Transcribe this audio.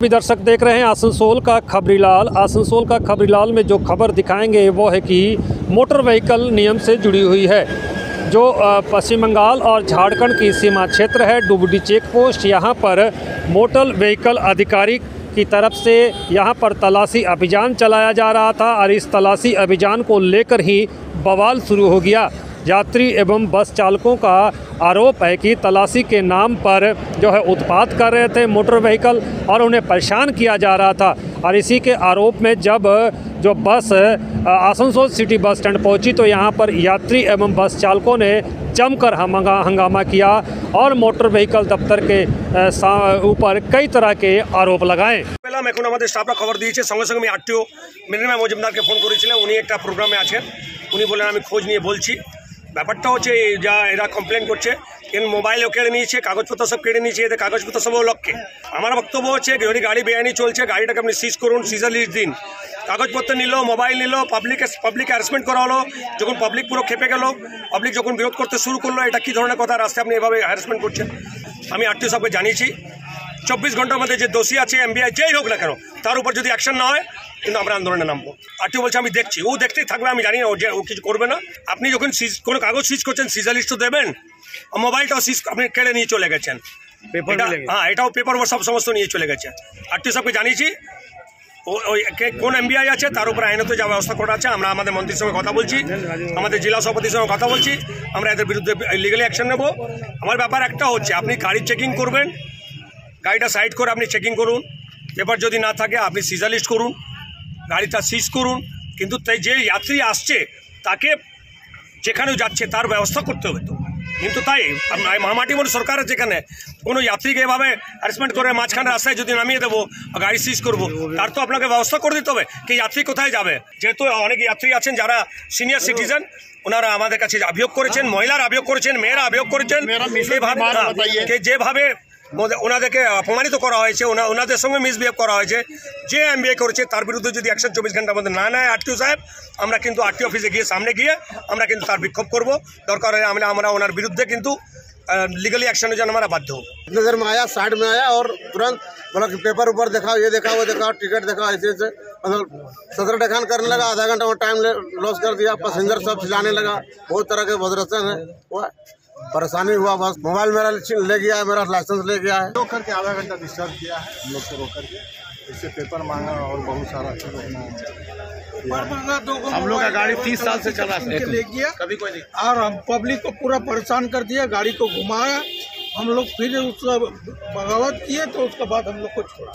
भी दर्शक देख रहे हैं आसनसोल का खबरीलाल। आसनसोल का खबरीलाल में जो खबर दिखाएंगे वो है कि मोटर व्हीकल नियम से जुड़ी हुई है। जो पश्चिम बंगाल और झारखंड की सीमा क्षेत्र है डुबडी चेक पोस्ट, यहाँ पर मोटर व्हीकल अधिकारी की तरफ से यहाँ पर तलाशी अभियान चलाया जा रहा था और इस तलाशी अभियान को लेकर ही बवाल शुरू हो गया। यात्री एवं बस चालकों का आरोप है कि तलाशी के नाम पर जो है उत्पात कर रहे थे मोटर व्हीकल और उन्हें परेशान किया जा रहा था। और इसी के आरोप में जब जो बस आसनसोल सिटी बस स्टैंड पहुंची तो यहां पर यात्री एवं बस चालकों ने जमकर हंगामा किया और मोटर व्हीकल दफ्तर के ऊपर कई तरह के आरोप लगाए। পেলাম এখন আমাদের স্টাফরা খবর দিয়েছে, সঙ্গে সঙ্গে আমি আরটিও মৃন্ময় মজুমদারকে ফোন করেছিলাম। উনি একটা প্রোগ্রামে আছেন, উনি বললেন আমি খোঁজ নিয়ে বলছি। ব্যাপারটা হচ্ছে যা এরা কমপ্লেন করছে, এর মোবাইলও কেড়ে নিয়েছে, কাগজপত্র সব কেড়ে নিয়েছে, এদের কাগজপত্র সবও লক্ষ্যে। আমার বক্তব্য হচ্ছে যদি গাড়ি বেআইনি চলছে গাড়িটাকে আপনি সিজ করুন, সিজার লিস্ট দিন। কাগজপত্র নিল, মোবাইল নিল, পাবলিক হ্যারাসমেন্ট করা হলো। যখন পাবলিক পুরো খেপে গেল, পাবলিক যখন বিরোধ করতে শুরু করলো, এটা কী ধরনের কথা, রাস্তায় আপনি এভাবে হ্যারাসমেন্ট করছেন। আমি আরটিও সাহেবকে জানিয়েছি 24 ঘন্টার মধ্যে যে দোষী আছে এমবিআই যেই হোক না কেন তার উপর যদি অ্যাকশন না হয় কিন্তু আমরা আন্দোলনে নামবো। আরটিও বলছে আমি দেখছি, ও দেখতেই থাকবে, আমি জানি না ও কিছু করবে না। আপনি যখন কোনো কাগজ সিজ করছেন সিজার লিস্ট তো দেবেন, মোবাইলটাও সিজ আপনি কেড়ে নিয়ে চলে গেছেন। হ্যাঁ, এটাও পেপার সব সমস্ত নিয়ে চলে গেছে। আরটিও সাহেবকে জানিয়েছি ওই কোন এমবিআই আছে তার উপর আইনত যা ব্যবস্থা করা আছে। আমরা আমাদের মন্ত্রীর সঙ্গে কথা বলছি, আমাদের জেলা সভাপতির সঙ্গে কথা বলছি, আমরা এদের বিরুদ্ধে লিগালি অ্যাকশন নেব। আমার ব্যাপার একটা হচ্ছে আপনি গাড়ি চেকিং করবেন, গাড়িটা সাইড করে আপনি চেকিং করুন, পেপার যদি না থাকে আপনি সিজার লিস্ট করুন, গাড়িটা সিজ করুন, কিন্তু তাই যে যাত্রী আসছে তাকে যেখানেও যাচ্ছে তার ব্যবস্থা করতে হবে। তো কিন্তু তাই মামাটিমোড় সরকারের যেখানে কোনো যাত্রীকে এভাবে হ্যারাসমেন্ট করে মাঝখানে রাস্তায় যদি নামিয়ে দেবো, গাড়ি সিজ করবো, তার তো আপনাকে ব্যবস্থা করে দিতে হবে কি যাত্রী কোথায় যাবে। যেহেতু অনেক যাত্রী আছেন যারা সিনিয়র সিটিজেন, ওনারা আমাদের কাছে অভিযোগ করেছেন, মহিলারা অভিযোগ করেছেন, মেয়েরা অভিযোগ করেছেন, যেভাবে ওনাদেরকে অপমানিত করা হয়েছে, ওনাদের সঙ্গে মিসবিহেভ করা হয়েছে। যে এমবিআই করেছে তার বিরুদ্ধে যদি অ্যাকশন 24 ঘন্টার মধ্যে না নেয় আরটিও সাহেব, আমরা কিন্তু আরটিও অফিসে গিয়ে সামনে গিয়ে আমরা কিন্তু তার বিক্ষোভ করব। দরকার হলে আমরা ওনার বিরুদ্ধে কিন্তু लीगली एक्शन जन हमारा बाध्य हो। नजर में आया, साइड में आया और तुरंत बोला कि पेपर ऊपर दिखाओ, ये दिखाओ, वो दिखाओ, टिकट दिखाओ, ऐसे मतलब सदर डखान करने लगा। आधा घंटा में टाइम लॉस कर दिया, पैसेंजर सब चिल्लाने लगा, बहुत तरह के भद्रसन है, वो परेशानी हुआ। बस मोबाइल मेरा ले गया है, मेरा लाइसेंस ले गया है। रोक करके आधा घंटा डिस्टर्ब किया है हम लोग को, रोक करके इससे पेपर मांगा और बहुत सारा चीज हम लोग का गाड़ी 30 साल से चला ले गया, कभी कोई नहीं, और हम पब्लिक को पूरा परेशान कर दिया। गाड़ी को घुमाया, हम लोग फिर उसका बगावत किए तो उसके बाद हम लोग को छोड़ा।